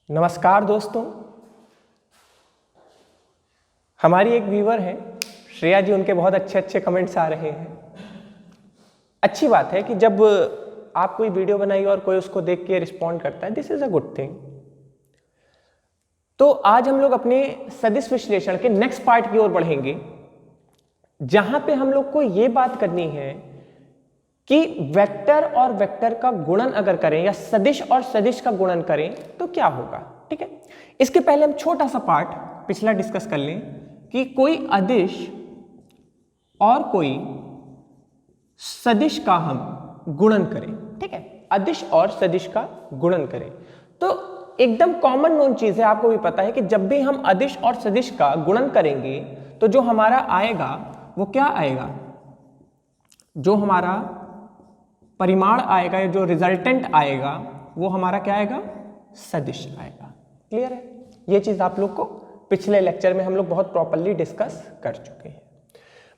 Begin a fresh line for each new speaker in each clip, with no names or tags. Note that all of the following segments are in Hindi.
नमस्कार दोस्तों, हमारी एक व्यूवर है श्रेया जी, उनके बहुत अच्छे अच्छे कमेंट्स आ रहे हैं। अच्छी बात है कि जब आप कोई वीडियो बनाइए और कोई उसको देख के रिस्पॉन्ड करता है, this is a good thing. तो आज हम लोग अपने सदिश विश्लेषण के नेक्स्ट पार्ट की ओर बढ़ेंगे, जहां पे हम लोग को ये बात करनी है कि वेक्टर और वेक्टर का गुणन अगर करें या सदिश और सदिश का गुणन करें तो क्या होगा। ठीक है, इसके पहले हम छोटा सा पार्ट पिछला डिस्कस कर लें कि कोई अदिश और कोई सदिश का हम गुणन करें। ठीक है, अदिश और सदिश का गुणन करें तो एकदम कॉमन नोन चीज है, आपको भी पता है कि जब भी हम अदिश और सदिश का गुणन करेंगे तो जो हमारा आएगा वो क्या आएगा, जो हमारा परिमाण आएगा या जो रिजल्टेंट आएगा वो हमारा क्या आएगा, सदिश आएगा। क्लियर है, ये चीज आप लोग को पिछले लेक्चर में हम लोग बहुत प्रॉपर्ली डिस्कस कर चुके हैं।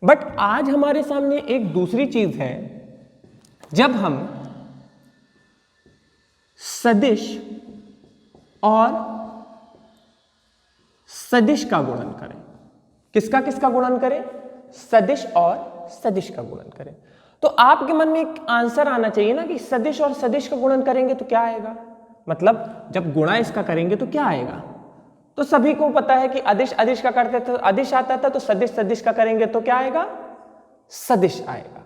बट आज हमारे सामने एक दूसरी चीज है, जब हम सदिश और सदिश का गुणन करें। किसका किसका गुणन करें, सदिश और सदिश का गुणन करें। तो आपके मन में एक आंसर आना चाहिए ना कि सदिश और सदिश का गुणन करेंगे तो क्या आएगा, मतलब जब गुणा इसका करेंगे तो क्या आएगा। तो सभी को पता है कि अदिश अदिश का करते थे, अदिश आता था, तो सदिश सदिश का करेंगे तो क्या आएगा, सदिश आएगा।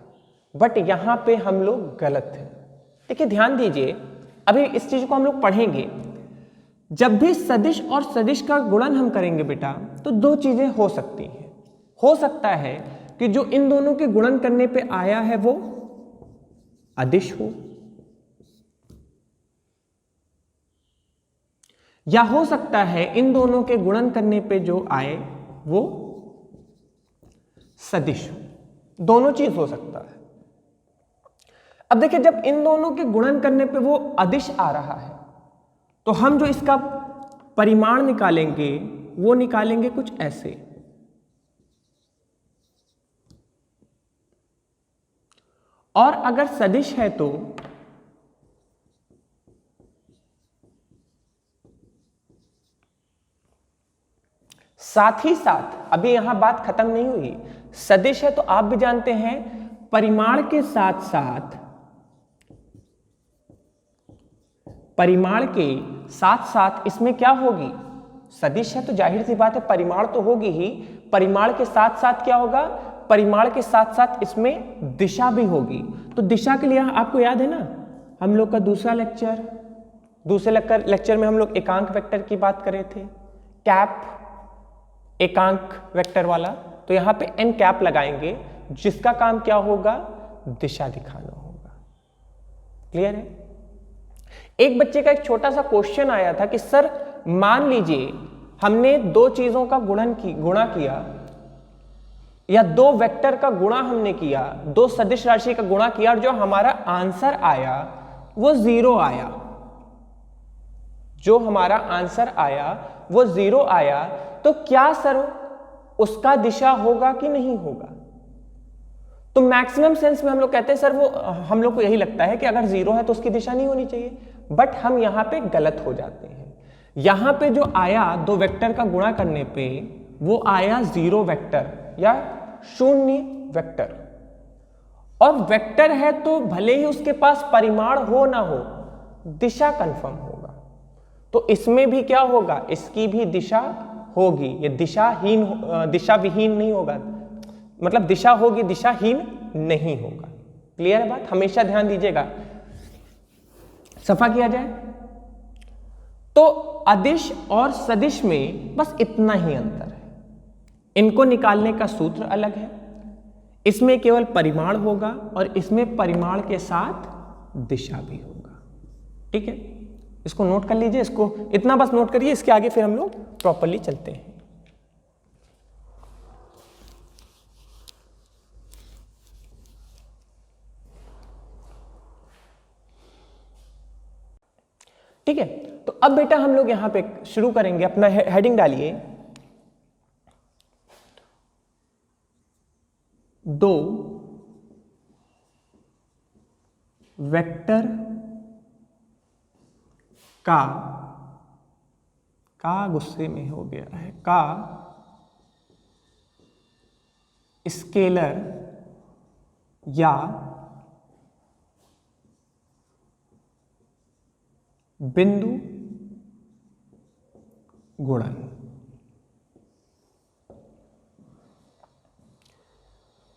बट यहां पे हम लोग गलत हैं। देखिए ध्यान दीजिए, अभी इस चीज को हम लोग पढ़ेंगे। जब भी सदिश और सदिश का गुणन हम करेंगे बेटा, तो दो चीजें हो सकती हैं। हो सकता है कि जो इन दोनों के गुणन करने पे आया है वो अदिश हो, या हो सकता है इन दोनों के गुणन करने पे जो आए वो सदिश हो। दोनों चीज हो सकता है। अब देखिए, जब इन दोनों के गुणन करने पे वो अदिश आ रहा है तो हम जो इसका परिमाण निकालेंगे वो निकालेंगे कुछ ऐसे। और अगर सदिश है तो साथ ही साथ, अभी यहां बात खत्म नहीं हुई, सदिश है तो आप भी जानते हैं परिमाण के साथ साथ, परिमाण के साथ साथ इसमें क्या होगी, सदिश है तो जाहिर सी बात है परिमाण तो होगी ही, परिमाण के साथ साथ क्या होगा, परिमाण के साथ साथ इसमें दिशा भी होगी। तो दिशा के लिए आपको याद है ना, हम लोग का दूसरे लेक्चर में हम लोग एकांक वेक्टर की बात कर रहे थे, कैप एकांक वेक्टर वाला। तो यहां पे एन कैप लगाएंगे जिसका काम क्या होगा, दिशा दिखाना होगा। क्लियर है। एक बच्चे का एक छोटा सा क्वेश्चन आया था कि सर मान लीजिए हमने दो चीजों का गुणा किया, या दो वेक्टर का गुणा हमने किया, दो सदिश राशि का गुणा किया, और जो हमारा आंसर आया वो जीरो आया, जो हमारा आंसर आया वो जीरो आया, तो क्या सर उसका दिशा होगा कि नहीं होगा। तो मैक्सिमम सेंस में हम लोग कहते हैं सर वो, हम लोग को यही लगता है कि अगर जीरो है तो उसकी दिशा नहीं होनी चाहिए। बट हम यहां पे गलत हो जाते हैं। यहां पे जो आया दो वेक्टर का गुणा करने पे, वो आया जीरो वेक्टर या शून्य वेक्टर। और वेक्टर है तो भले ही उसके पास परिमाण हो ना हो, दिशा कंफर्म होगा। तो इसमें भी क्या होगा, इसकी भी दिशा होगी। ये दिशा विहीन नहीं होगा, मतलब दिशा होगी, दिशाहीन नहीं होगा। क्लियर है बात, हमेशा ध्यान दीजिएगा, सफा किया जाए। तो अदिश और सदिश में बस इतना ही अंतर है, इनको निकालने का सूत्र अलग है। इसमें केवल परिमाण होगा और इसमें परिमाण के साथ दिशा भी होगा। ठीक है, इसको नोट कर लीजिए, इसको इतना बस नोट करिए, इसके आगे फिर हम लोग प्रॉपर्ली चलते हैं। ठीक है, तो अब बेटा हम लोग यहां पे शुरू करेंगे, अपना हेडिंग डालिए, दो वेक्टर का का गुस्से में हो गया है, का स्केलर या बिंदु गुणन।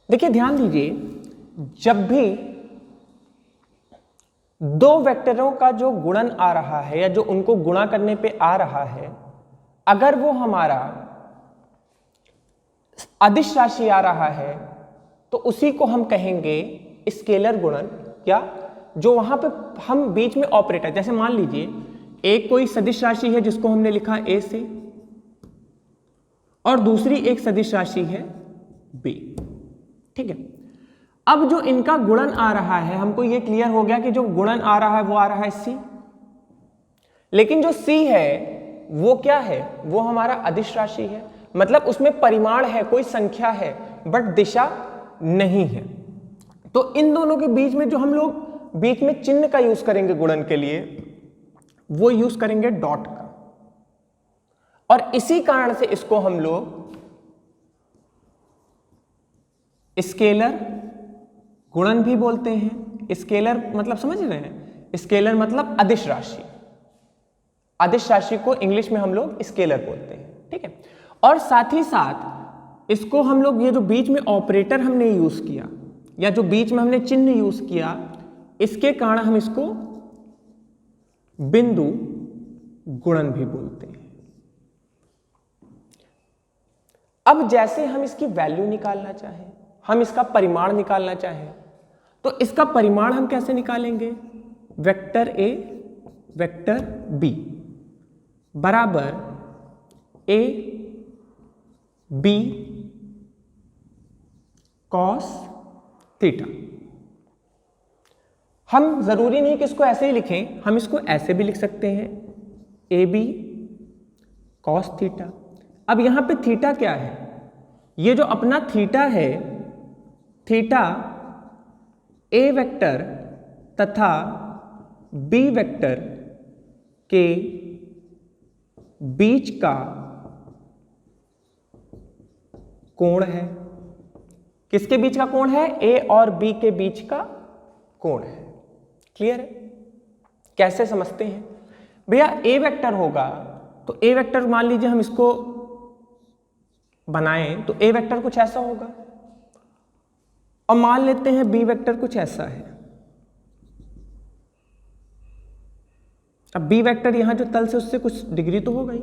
देखिए ध्यान दीजिए, जब भी दो वेक्टरों का जो गुणन आ रहा है या जो उनको गुणा करने पे आ रहा है, अगर वो हमारा अदिश राशि आ रहा है तो उसी को हम कहेंगे स्केलर गुणन, या जो वहां पे हम बीच में ऑपरेटर, जैसे मान लीजिए एक कोई सदिश राशि है जिसको हमने लिखा ए से, और दूसरी एक सदिश राशि है बी, ठीक है। अब जो इनका गुणन आ रहा है, हमको ये क्लियर हो गया कि जो गुणन आ रहा है वो आ रहा है सी, लेकिन जो सी है वो क्या है, वो हमारा अदिश राशि है, मतलब उसमें परिमाण है, कोई संख्या है, बट दिशा नहीं है। तो इन दोनों के बीच में जो हम लोग बीच में चिन्ह का यूज करेंगे गुणन के लिए, वो यूज करेंगे डॉट का, और इसी कारण से इसको हम लोग स्केलर गुणन भी बोलते हैं। स्केलर मतलब समझ रहे हैं, स्केलर मतलब अदिश राशि, अदिश राशि को इंग्लिश में हम लोग स्केलर बोलते हैं, ठीक है। और साथ ही साथ इसको हम लोग, ये जो बीच में ऑपरेटर हमने यूज किया या जो बीच में हमने चिन्ह यूज किया, इसके कारण हम इसको बिंदु गुणन भी बोलते हैं। अब जैसे हम इसकी वैल्यू निकालना चाहें, हम इसका परिमाण निकालना चाहें, तो इसका परिमाण हम कैसे निकालेंगे, वेक्टर ए वेक्टर बी बराबर ए बी कॉस थीटा। हम जरूरी नहीं कि इसको ऐसे ही लिखें, हम इसको ऐसे भी लिख सकते हैं, ए बी कॉस थीटा। अब यहां पे थीटा क्या है, ये जो अपना थीटा है, थीटा ए वेक्टर तथा बी वेक्टर के बीच का कोण है। किसके बीच का कोण है, ए और बी के बीच का कोण है। क्लियर है? कैसे समझते हैं भैया, ए वेक्टर होगा तो ए वेक्टर मान लीजिए हम इसको बनाएं तो ए वेक्टर कुछ ऐसा होगा, और मान लेते हैं बी वेक्टर कुछ ऐसा है। अब बी वेक्टर यहां जो तल से उससे कुछ डिग्री तो हो गई,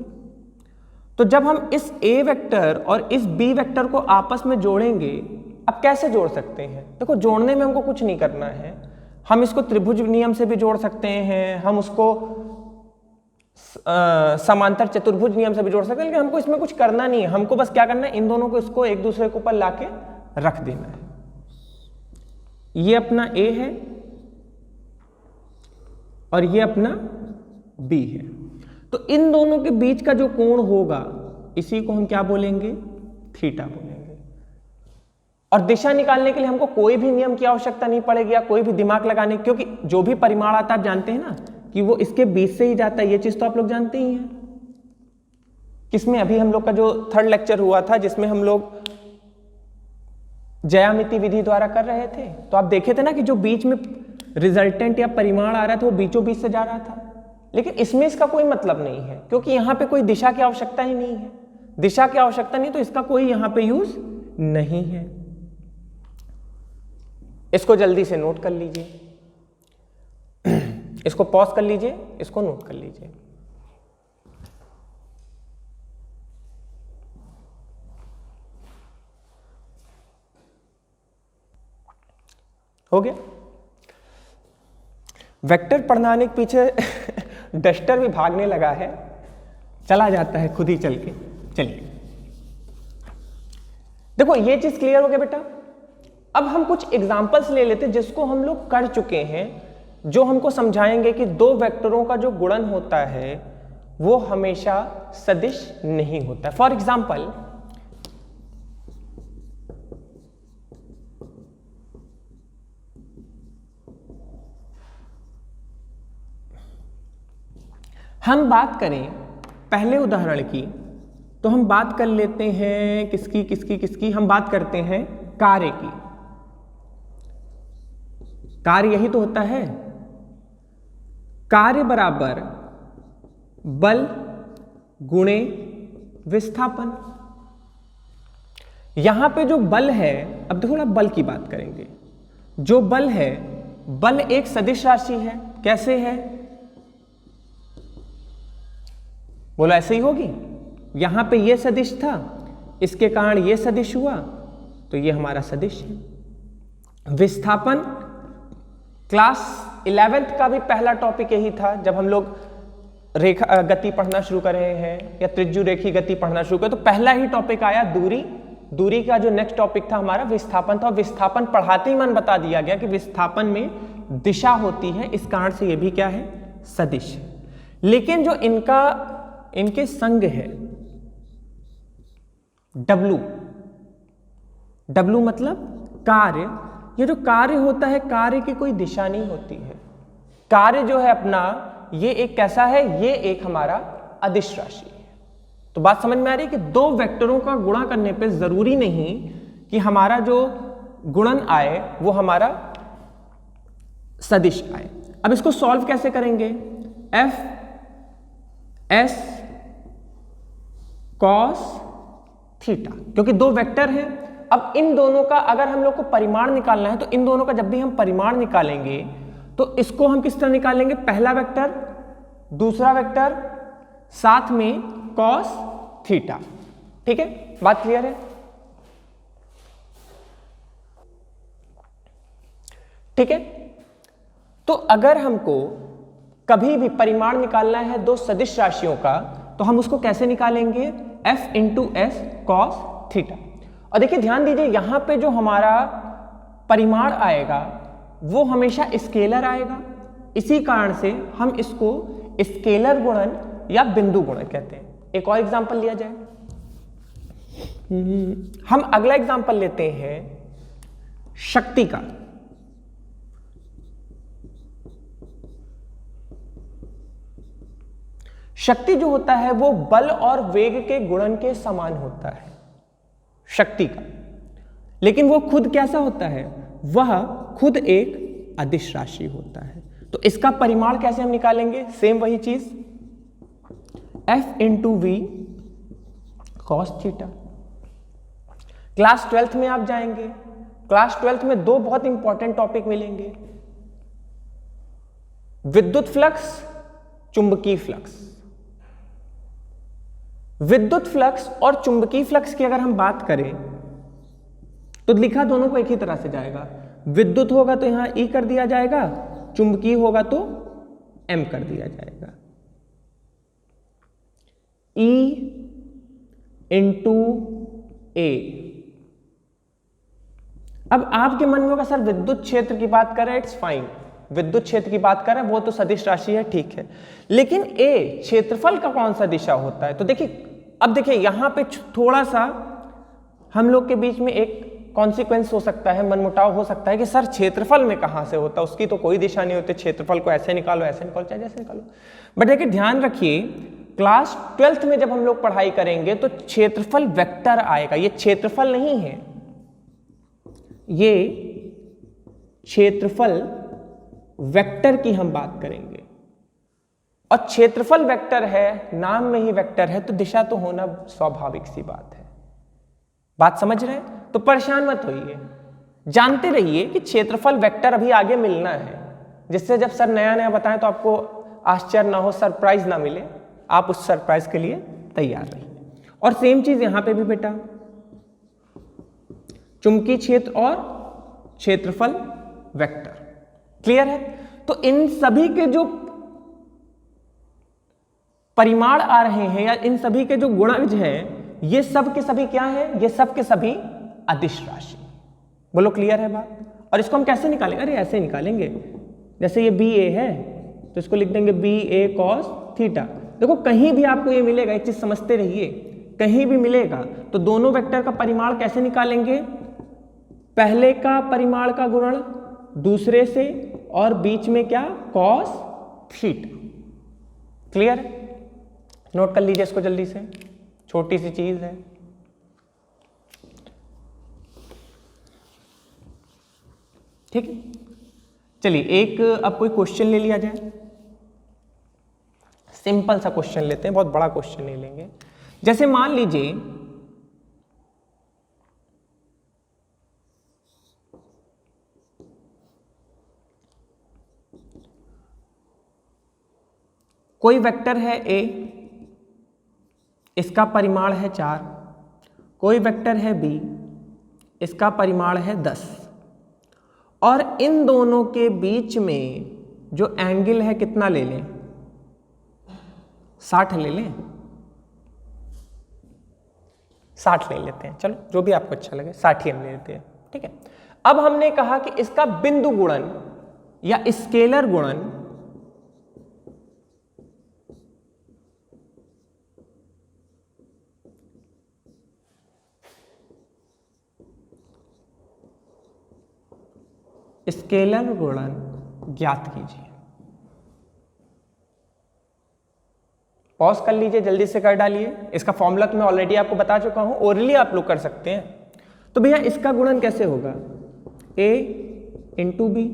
तो जब हम इस ए वेक्टर और इस बी वेक्टर को आपस में जोड़ेंगे, अब कैसे जोड़ सकते हैं, देखो जोड़ने में हमको कुछ नहीं करना है, हम इसको त्रिभुज नियम से भी जोड़ सकते हैं, हम उसको समांतर चतुर्भुज नियम से भी जोड़ सकते हैं, लेकिन हमको इसमें कुछ करना नहीं है। हमको बस क्या करना है, इन दोनों को इसको एक दूसरे के ऊपर लाके रख देना है। ये अपना ए है और ये अपना बी है, तो इन दोनों के बीच का जो कोण होगा इसी को हम क्या बोलेंगे, थीटा बोलेंगे। और दिशा निकालने के लिए हमको कोई भी नियम की आवश्यकता नहीं पड़ेगी या कोई भी दिमाग लगाने, क्योंकि जो भी परिमाण आता है आप जानते हैं ना कि वो इसके बीच से ही जाता है, ये चीज तो आप लोग जानते ही हैं। किसमें, अभी हम लोग का जो थर्ड लेक्चर हुआ था जिसमें हम लोग ज्यामिति विधि द्वारा कर रहे थे, तो आप देखे थे ना कि जो बीच में रिजल्टेंट या परिमाण आ रहा था वो बीचों बीच से जा रहा था, लेकिन इसमें इसका कोई मतलब नहीं है क्योंकि यहां पे कोई दिशा की आवश्यकता ही नहीं है। दिशा की आवश्यकता नहीं तो इसका कोई यहां पे यूज नहीं है। इसको जल्दी से नोट कर लीजिए, इसको पॉज कर लीजिए, इसको नोट कर लीजिए। हो गया? वेक्टर पढ़ाने के पीछे डस्टर भी भागने लगा है, चला जाता है खुद ही चल के। चलिए देखो ये चीज क्लियर हो गया बेटा। अब हम कुछ एग्जांपल्स ले लेते जिसको हम लोग कर चुके हैं, जो हमको समझाएंगे कि दो वेक्टरों का जो गुणन होता है वो हमेशा सदिश नहीं होता। फॉर एग्जाम्पल, हम बात करें पहले उदाहरण की, तो हम बात कर लेते हैं किसकी हम बात करते हैं कार्य की। कार्य यही तो होता है, कार्य बराबर बल गुणे विस्थापन। यहां पे जो बल है, अब थोड़ा बल की बात करेंगे। जो बल है, बल एक सदिश राशि है। कैसे है? बोलो ऐसे ही होगी। यहां पे ये सदिश था, इसके कारण ये सदिश हुआ, तो ये हमारा सदिश है। विस्थापन क्लास 11th का भी पहला टॉपिक यही था, जब हम लोग रेखा गति पढ़ना शुरू कर रहे हैं या त्रिज्यू रेखी गति पढ़ना शुरू करें, तो पहला ही टॉपिक आया दूरी। दूरी का जो नेक्स्ट टॉपिक था हमारा विस्थापन था। विस्थापन पढ़ाते ही मन बता दिया गया कि विस्थापन में दिशा होती है, इस कारण से ये भी क्या है? सदिश है। लेकिन जो इनके संग है W मतलब कार्य। ये जो कार्य होता है, कार्य की कोई दिशा नहीं होती है। कार्य जो है अपना, ये एक कैसा है? ये एक हमारा अदिश राशि है। तो बात समझ में आ रही है कि दो वेक्टरों का गुणा करने पे जरूरी नहीं कि हमारा जो गुणन आए वो हमारा सदिश आए। अब इसको सॉल्व कैसे करेंगे? एफ एस कॉस थीटा, क्योंकि दो वेक्टर हैं। अब इन दोनों का अगर हम लोग को परिमाण निकालना है, तो इन दोनों का जब भी हम परिमाण निकालेंगे तो इसको हम किस तरह निकालेंगे? पहला वेक्टर, दूसरा वेक्टर, साथ में कॉस थीटा। ठीक है, बात क्लियर है? ठीक है, तो अगर हमको कभी भी परिमाण निकालना है दो सदिश राशियों का, तो हम उसको कैसे निकालेंगे? F into S cos theta. और देखिए ध्यान दीजिए, यहां पे जो हमारा परिमाण आएगा वो हमेशा स्केलर आएगा। इसी कारण से हम इसको स्केलर गुणन या बिंदु गुणन कहते हैं। एक और एग्जांपल लिया जाए, हम अगला एग्जांपल लेते हैं शक्ति का। शक्ति जो होता है वो बल और वेग के गुणन के समान होता है, शक्ति का। लेकिन वो खुद कैसा होता है? वह खुद एक अदिश राशि होता है। तो इसका परिमाण कैसे हम निकालेंगे? सेम वही चीज, F into V cos theta. Class 12th में आप जाएंगे, क्लास 12th में दो बहुत इंपॉर्टेंट टॉपिक मिलेंगे, विद्युत फ्लक्स, चुंबकीय फ्लक्स। विद्युत फ्लक्स और चुंबकीय फ्लक्स की अगर हम बात करें तो लिखा दोनों को एक ही तरह से जाएगा। विद्युत होगा तो यहां E कर दिया जाएगा, चुंबकीय होगा तो M कर दिया जाएगा। E into A। अब आपके मन में होगा सर विद्युत क्षेत्र की बात कर रहे हैं, इट्स फाइन, विद्युत क्षेत्र की बात कर रहे हैं, वो तो सदिश राशि है, ठीक है। लेकिन A क्षेत्रफल का कौन सा दिशा होता है? तो देखिए, अब देखिए यहां पे थोड़ा सा हम लोग के बीच में एक कॉन्सिक्वेंस हो सकता है, मनमुटाव हो सकता है कि सर क्षेत्रफल में कहां से होता है? उसकी तो कोई दिशा नहीं होती, क्षेत्रफल को ऐसे निकालो, ऐसे निकालो, चाहे जैसे निकालो। बट देखिए ध्यान रखिए, क्लास 12th में जब हम लोग पढ़ाई करेंगे तो क्षेत्रफल वेक्टर आएगा। ये क्षेत्रफल नहीं है, ये क्षेत्रफल वेक्टर की हम बात करेंगे। और क्षेत्रफल वेक्टर है, नाम में ही वेक्टर है, तो दिशा तो होना स्वाभाविक सी बात है। बात समझ रहे हैं? तो परेशान मत होइए, जानते रहिए कि क्षेत्रफल वेक्टर अभी आगे मिलना है, जिससे जब सर नया नया बताएं तो आपको आश्चर्य ना हो, सरप्राइज ना मिले, आप उस सरप्राइज के लिए तैयार रहिए। और सेम चीज यहां पे भी बेटा, चुंबकीय क्षेत्र और क्षेत्रफल वेक्टर, क्लियर है? तो इन सभी के जो परिमाण आ रहे हैं या इन सभी के जो गुणज हैं, ये सब के सभी क्या हैं? ये सब के सभी अदिश राशि। बोलो क्लियर है बात? और इसको हम कैसे निकालेंगे? अरे ऐसे निकालेंगे, जैसे ये बी ए है तो इसको लिख देंगे बी ए कॉस थीटा। देखो कहीं भी आपको ये मिलेगा, एक चीज समझते रहिए, कहीं भी मिलेगा तो दोनों वेक्टर का परिमाण कैसे निकालेंगे? पहले का परिमाण का गुणन दूसरे से और बीच में क्या? Cos theta. क्लियर? नोट कर लीजिए इसको जल्दी से, छोटी सी चीज है। ठीक है, चलिए एक अब कोई क्वेश्चन ले लिया जाए, सिंपल सा क्वेश्चन लेते हैं, बहुत बड़ा क्वेश्चन नहीं लेंगे। जैसे मान लीजिए कोई वेक्टर है a, इसका परिमाण है 4, कोई वेक्टर है b, इसका परिमाण है 10, और इन दोनों के बीच में जो एंगल है कितना ले लें, 60 ले लें, 60 ले लेते हैं, चलो जो भी आपको अच्छा लगे 60 ही हम ले लेते हैं। ठीक है, अब हमने कहा कि इसका बिंदु गुणन या स्केलर गुणन स्केलर गुणन ज्ञात कीजिए। पॉज कर लीजिए, जल्दी से कर डालिए। इसका फॉर्मूला तो मैं ऑलरेडी आपको बता चुका हूं, ओरली आप लोग कर सकते हैं। तो भैया इसका गुणन कैसे होगा, a इंटू बी।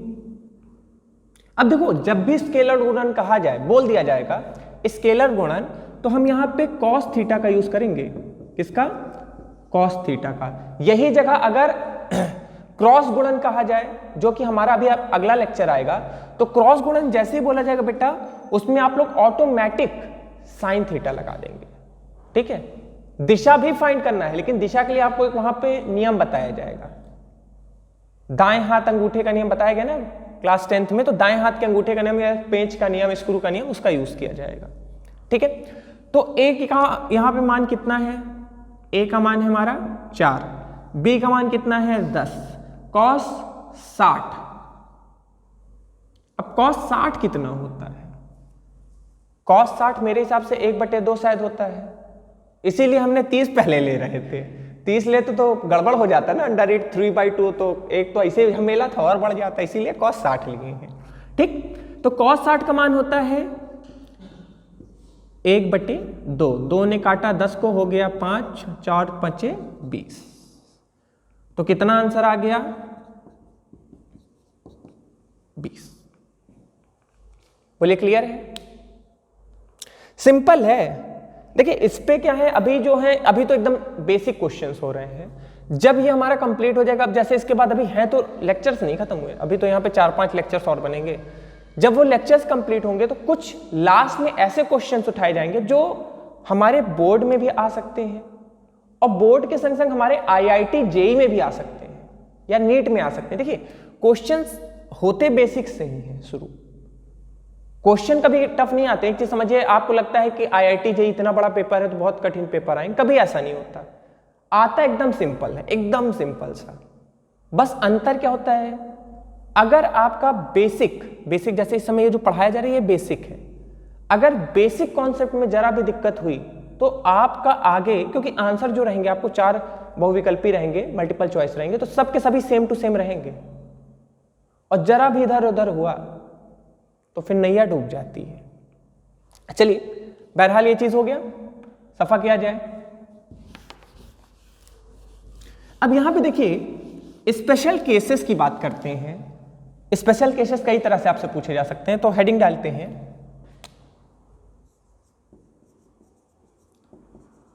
अब देखो जब भी स्केलर गुणन कहा जाए, बोल दिया जाएगा स्केलर गुणन, तो हम यहां पे cos थीटा का यूज करेंगे। किसका, cos थीटा का। यही जगह अगर क्रॉस गुणन कहा जाए, जो कि हमारा अभी अगला लेक्चर आएगा, तो क्रॉस गुणन जैसे ही बोला जाएगा बेटा, उसमें आप लोग ऑटोमेटिक साइन थीटा लगा देंगे। ठीक है, दिशा भी फाइंड करना है, लेकिन दिशा के लिए आपको एक वहां पे नियम बताया जाएगा। दाएं हाथ अंगूठे का नियम बताया गया ना क्लास 10th में, तो दाएं हाथ के अंगूठे का नियम या पेंच का नियम, स्क्रू का नियम, उसका यूज किया जाएगा। ठीक है, तो ए का यहां पे मान कितना है, ए का मान है हमारा 4, बी का मान कितना है 10, cos 60। अब cos 60 कितना होता है, cos 60 मेरे हिसाब से 1/2 शायद होता है, इसीलिए हमने 30 पहले ले रहे थे। 30 लेते तो गड़बड़ हो जाता ना, अंडर 3/2, तो एक तो ऐसे झमेला था और बढ़ जाता, इसीलिए cos 60 लिए हैं। ठीक, तो cos 60 का मान होता है 1/2, 2 ने काटा 10 को, हो गया 5, 4 5 20। तो कितना आंसर आ गया, 20। बोलिए क्लियर है, सिंपल है। देखिए इस पे क्या है, अभी जो है अभी तो एकदम बेसिक क्वेश्चंस हो रहे हैं। जब ये हमारा कंप्लीट हो जाएगा, अब जैसे इसके बाद अभी हैं तो लेक्चर्स नहीं खत्म हुए, अभी तो यहाँ पे 4-5 लेक्चर्स और बनेंगे। जब वो लेक्चर्स कंप्लीट होंगे तो कुछ लास्ट में ऐसे क्वेश्चंस उठाए जाएंगे जो हमारे बोर्ड में भी आ सकते हैं, और बोर्ड के संग संग हमारे IIT JEE में भी आ सकते हैं, या नीट में आ सकते हैं। देखिए क्वेश्चंस होते बेसिक से ही है शुरू, क्वेश्चन कभी टफ नहीं आते। एक चीज समझिए, आपको लगता है कि IIT JEE इतना बड़ा पेपर है तो बहुत कठिन पेपर आएंगे, कभी ऐसा नहीं होता, आता एकदम सिंपल है, एकदम सिंपल सा। बस अंतर क्या होता है, अगर आपका बेसिक जैसे इस समय ये जो पढ़ाया जा रहा है ये बेसिक है, अगर बेसिक कॉन्सेप्ट में जरा भी दिक्कत हुई तो आपका आगे, क्योंकि आंसर जो रहेंगे आपको 4 बहुविकल्पी रहेंगे, मल्टीपल चॉइस रहेंगे, तो सबके सभी सेम टू सेम रहेंगे, और जरा भी इधर उधर हुआ तो फिर नैया डूब जाती है। चलिए बहरहाल ये चीज हो गया, सफा किया जाए। अब यहां पे देखिए स्पेशल केसेस की बात करते हैं। स्पेशल केसेस कई तरह से आपसे पूछे जा सकते हैं, तो हेडिंग डालते हैं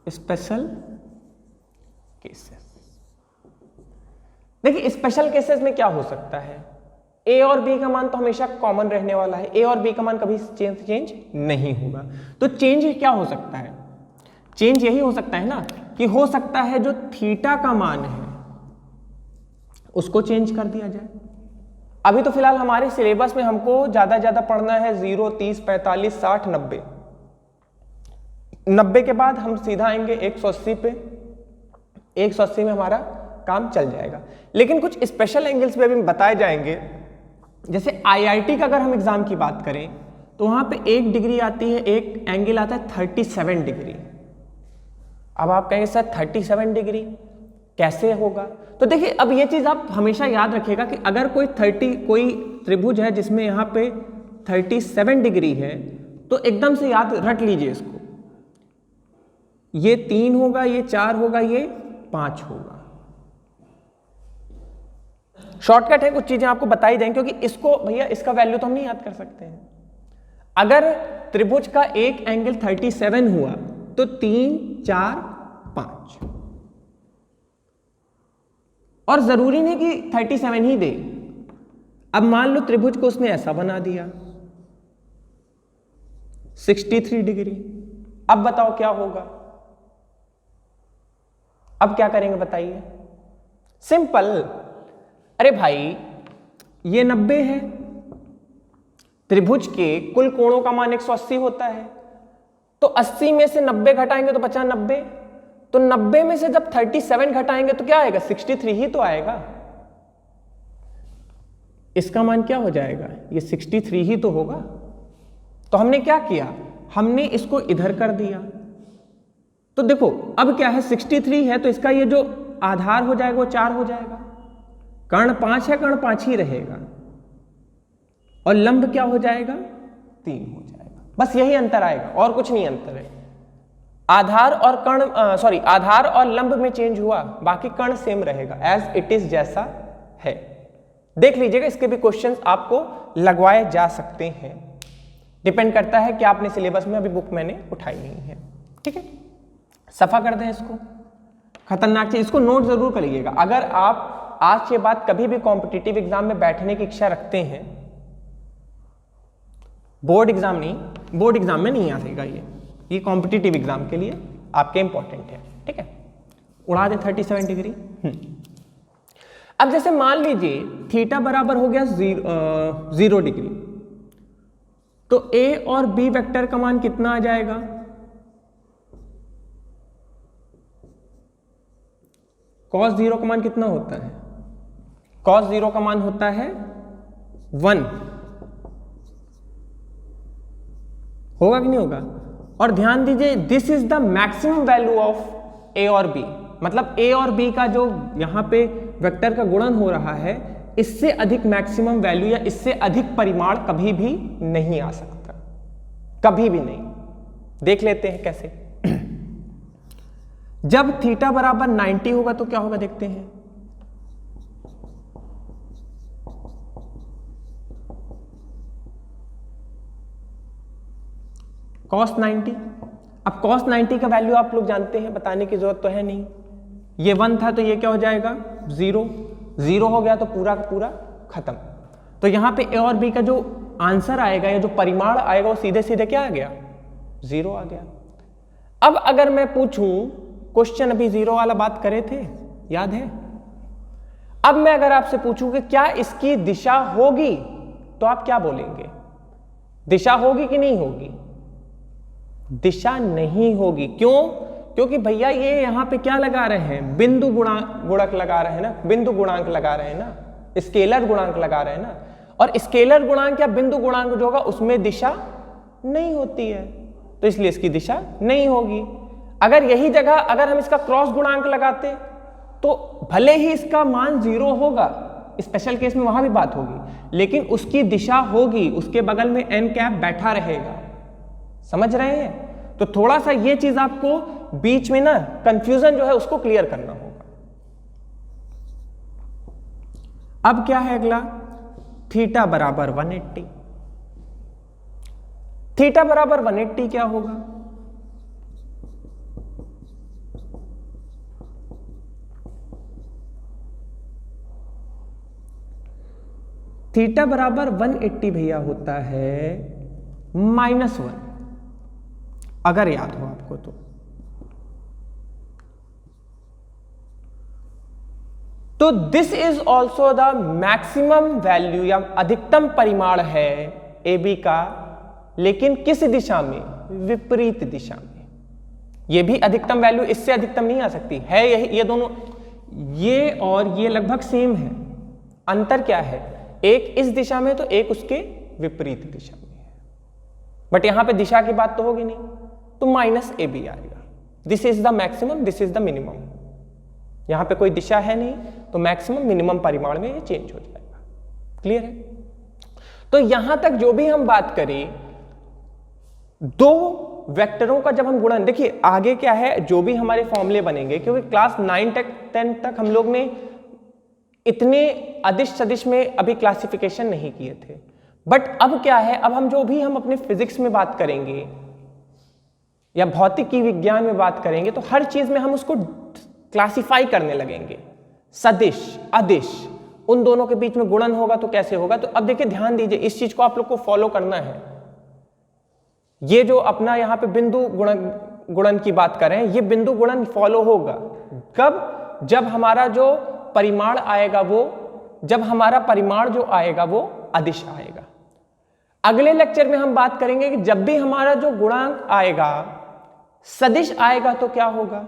स्पेशल केसेस। देखिए स्पेशल केसेस में क्या हो सकता है, ए और बी का मान तो हमेशा कॉमन रहने वाला है, ए और बी का मान कभी चेंज नहीं होगा। तो चेंज क्या हो सकता है, चेंज यही हो सकता है ना कि हो सकता है जो थीटा का मान है उसको चेंज कर दिया जाए। अभी तो फिलहाल हमारे सिलेबस में हमको ज्यादा पढ़ना है 0, 30, 45, 60, 90। 90 के बाद हम सीधा आएंगे 180 पे, 180 में हमारा काम चल जाएगा। लेकिन कुछ स्पेशल एंगल्स भी अभी बताए जाएंगे। जैसे IIT का अगर हम एग्जाम की बात करें तो वहां पे 1 डिग्री आती है, एक एंगल आता है 37 डिग्री। अब आप कहेंगे सर 37 डिग्री कैसे होगा, तो देखिए अब ये चीज आप हमेशा याद रखिएगा कि अगर कोई त्रिभुज है जिसमें यहाँ पे 37 डिग्री है, तो एकदम से याद रट लीजिए इसको ये 3 होगा, ये 4 होगा, ये 5 होगा। शॉर्टकट है, कुछ चीजें आपको बताई जाएंगी, क्योंकि इसको भैया इसका वैल्यू तो हम नहीं याद कर सकते हैं। अगर त्रिभुज का एक एंगल 37 हुआ तो 3, 4, 5, और जरूरी नहीं कि 37 ही दे। अब मान लो त्रिभुज को उसने ऐसा बना दिया 63 डिग्री। अब बताओ क्या होगा, अब क्या करेंगे बताइए। सिंपल, अरे भाई ये 90 है, त्रिभुज के कुल कोणों का मान 180 होता है, तो 80 में से 90 घटाएंगे तो बचा 90, तो 90 में से जब 37 घटाएंगे तो क्या आएगा, 63 ही तो आएगा। इसका मान क्या हो जाएगा, ये 63 ही तो होगा। तो हमने क्या किया, हमने इसको इधर कर दिया। तो देखो अब क्या है, 63 है तो इसका ये जो आधार हो जाएगा वो 4 हो जाएगा, कर्ण 5 है, कर्ण 5 ही रहेगा, और लंब क्या हो जाएगा, 3 हो जाएगा। बस यही अंतर आएगा, और कुछ नहीं अंतर है। आधार और कर्ण आधार और लंब में चेंज हुआ, बाकी कर्ण सेम रहेगा, एज इट इज जैसा है। देख लीजिएगा, इसके भी क्वेश्चंस आपको लगवाए जा सकते हैं, डिपेंड करता है कि आपने सिलेबस में, अभी बुक मैंने उठाई नहीं है। ठीक है, सफा कर दें इसको, खतरनाक चीज, इसको नोट जरूर करिएगा। अगर आप आज के बाद कभी भी कॉम्पिटिटिव एग्जाम में बैठने की इच्छा रखते हैं, बोर्ड एग्जाम नहीं, बोर्ड एग्जाम में नहीं आ जाएगा ये कॉम्पिटिटिव एग्जाम के लिए आपके इंपॉर्टेंट है। ठीक है, उड़ा दे 37 डिग्री। अब जैसे मान लीजिए थीटा बराबर हो गया 0 डिग्री, तो ए और बी वेक्टर का मान कितना आ जाएगा, cos 0 का मान कितना होता है, cos 0 का मान होता है 1, होगा कि नहीं होगा। और ध्यान दीजिए, this is the maximum value of a और बी, मतलब ए और बी का जो यहां पे वेक्टर का गुणन हो रहा है, इससे अधिक मैक्सिमम वैल्यू या इससे अधिक परिमाण कभी भी नहीं आ सकता, कभी भी नहीं। देख लेते हैं कैसे। जब थीटा बराबर 90 होगा तो क्या होगा, देखते हैं। cos 90, अब cos 90 का वैल्यू आप लोग जानते हैं, बताने की जरूरत तो है नहीं। ये 1 था तो ये क्या हो जाएगा, 0, 0 हो गया तो पूरा का पूरा खत्म। तो यहां पे ए और बी का जो आंसर आएगा या जो परिमाण आएगा वो सीधे सीधे क्या आ गया, 0 आ गया। अब अगर मैं पूछूं, क्वेश्चन अभी 0 वाला बात करे थे, याद है। अब मैं अगर आपसे पूछूं कि क्या इसकी दिशा होगी, तो आप क्या बोलेंगे, दिशा होगी कि नहीं होगी, दिशा नहीं होगी। क्यों, क्योंकि भैया ये यहां पे क्या लगा रहे हैं, बिंदु गुणक लगा रहे हैं ना, बिंदु गुणांक लगा रहे हैं ना, स्केलर गुणांक लगा रहे हैं ना, और स्केलर गुणांक या बिंदु गुणांक जो होगा उसमें दिशा नहीं होती है, तो इसलिए इसकी दिशा नहीं होगी। अगर यही जगह अगर हम इसका क्रॉस गुणांक लगाते तो भले ही इसका मान 0 होगा, स्पेशल केस में वहां भी बात होगी, लेकिन उसकी दिशा होगी, उसके बगल में एन कैप बैठा रहेगा। समझ रहे हैं। तो थोड़ा सा ये चीज आपको बीच में ना कंफ्यूजन जो है उसको क्लियर करना होगा। अब क्या है अगला, थीटा बराबर 180। थीटा बराबर 180 क्या होगा, थीटा बराबर 180 भैया होता है -1, अगर याद हो आपको तो this is also the maximum value या अधिकतम परिमाण है ए बी का, लेकिन किस दिशा में, विपरीत दिशा में। ये भी अधिकतम वैल्यू, इससे अधिकतम नहीं आ सकती है, यही ये दोनों, ये और ये लगभग सेम है। अंतर क्या है, एक इस दिशा में तो एक उसके विपरीत दिशा में है, बट यहां पे दिशा की बात तो होगी नहीं, तो -AB आएगा। This is the maximum, this is the minimum. यहां पे कोई दिशा है नहीं, तो मैक्सिमम मिनिमम परिमाण में ये चेंज हो जाएगा। क्लियर है। तो यहां तक जो भी हम बात करें, दो वेक्टरों का जब हम गुणन, देखिए आगे क्या है, जो भी हमारे फॉर्मूले बनेंगे, क्योंकि क्लास 9 तक 10 तक हम लोग ने इतने अदिश सदिश में अभी क्लासिफिकेशन नहीं किए थे, बट अब क्या है, अब हम जो भी हम अपने फिजिक्स में बात करेंगे या भौतिकी विज्ञान में बात करेंगे तो हर चीज में हम उसको क्लासिफाई करने लगेंगे। सदिश अदिश उन दोनों के बीच में गुणन होगा तो कैसे होगा। तो अब देखिए ध्यान दीजिए, इस चीज को आप लोग को फॉलो करना है। ये जो अपना यहाँ पे बिंदु गुणन की बात कर रहे हैं, ये बिंदु गुणन फॉलो होगा कब, जब हमारा जो परिमाण आएगा वो अदिश आएगा। अगले लेक्चर में हम बात करेंगे कि जब भी हमारा जो गुणांक आएगा सदिश आएगा तो क्या होगा,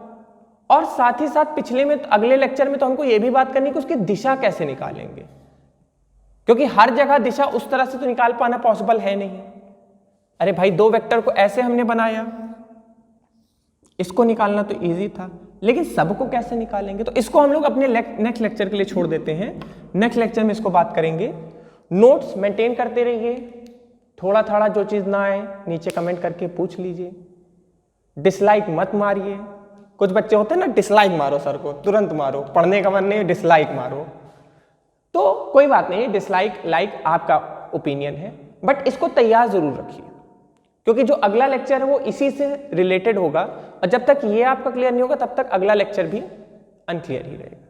और साथ ही साथ पिछले में अगले लेक्चर में तो हमको ये भी बात करनी कि उसकी दिशा कैसे निकालेंगे, क्योंकि हर जगह दिशा उस तरह से तो निकाल पाना पॉसिबल है नहीं। अरे भाई, दो वेक्टर को ऐसे हमने बनाया, इसको निकालना तो इजी था, लेकिन सबको कैसे निकालेंगे, तो इसको हम लोग अपने नेक्स्ट लेक्चर के लिए छोड़ देते हैं। नेक्स्ट लेक्चर में इसको बात करेंगे। नोट्स मेंटेन करते रहिए, थोड़ा थोड़ा जो चीज ना आए नीचे कमेंट करके पूछ लीजिए। डिसलाइक मत मारिए, कुछ बच्चे होते हैं ना, डिसलाइक मारो सर को, तुरंत मारो, पढ़ने का मन नहीं डिसलाइक मारो, तो कोई बात नहीं, डिसलाइक लाइक आपका ओपिनियन है, बट इसको तैयार जरूर रखिए, क्योंकि जो अगला लेक्चर है वो इसी से रिलेटेड होगा, और जब तक ये आपका क्लियर नहीं होगा तब तक अगला लेक्चर भी अनक्लियर ही रहेगा।